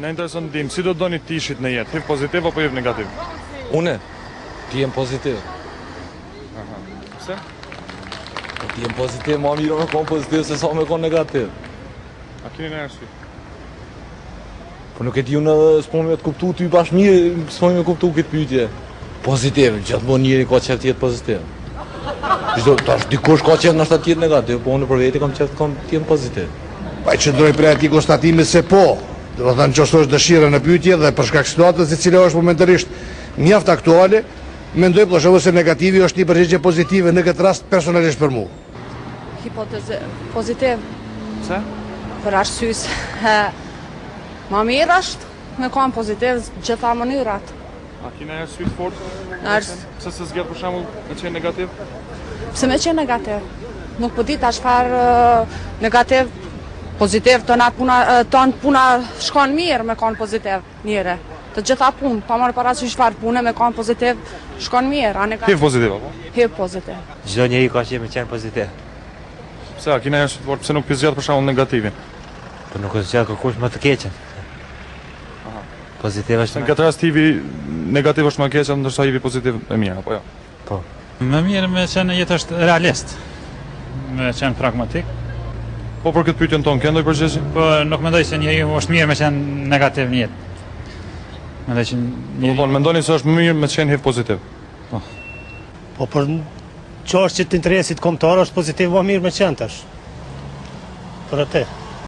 Ne intereson dim, si do doni të ishit në jetë, HIV pozitiv apo HIV negativ? Une, ti jem pozitiv. Pse? Ti jem pozitiv, ma mirë me kon pozitiv se sa me kon negativ. A keni në arsye? Po nuk e ti unë s'po me të kuptu ty bash mirë, s'po me kuptu këtë pyetje. Pozitiv, gjithmonë njëri ka qef të jetë pozitiv. Tash dikush ka qef nështë të jetë negativ, po unë për veti kam qef të jetë pozitiv. Pa i qëndroj prej ati konstatimit se po, dhe më thënë që është dëshira në pyetje dhe përshka situatës e cila është momentalisht mjaft aktuale, mendoj plashëvo se negativi është një përgjigje pozitive në këtë rast personalisht për mu. Hipotezë pozitiv. Pse? Për arsyes ma mirë është me kon pozitiv gjitha mënyrat. A keni arsye të fortë? Pse se zgjedh për shembull me qenë negativ? Pse me qenë negativ? Nuk po di tash çfarë negativ, pozitiv tonë puna shkon mirë me kon pozitiv njëre. Të gjitha punë, pa marrë parasysh çfarë pune me kon pozitiv shkon mirë, a negativ? HIV pozitiv apo? HIV pozitiv. Çdo njeri ka qenë me qenë pozitiv. Pse a keni arsye të fortë pse nuk pi zgjedh për shembull negativin? Po nuk është zgjedh kërkush më të keqen. Pozitiv është. Në këtë rast HIV negativ është më keq, ndërsa HIV pozitiv e mirë apo jo? Po. Më mirë me qenë jetë është realist, me qenë pragmatik. Po për këtë pyetjen tonë, ke ndonjë përgjigje? Po nuk mendoj se njeriu është mirë me qenë negativ në jetë. Mendoj që Po mendoni se është më mirë me qenë HIV pozitiv? Po për çështjet të interesit kombëtar është pozitiv më mirë me qenë tash. Për atë.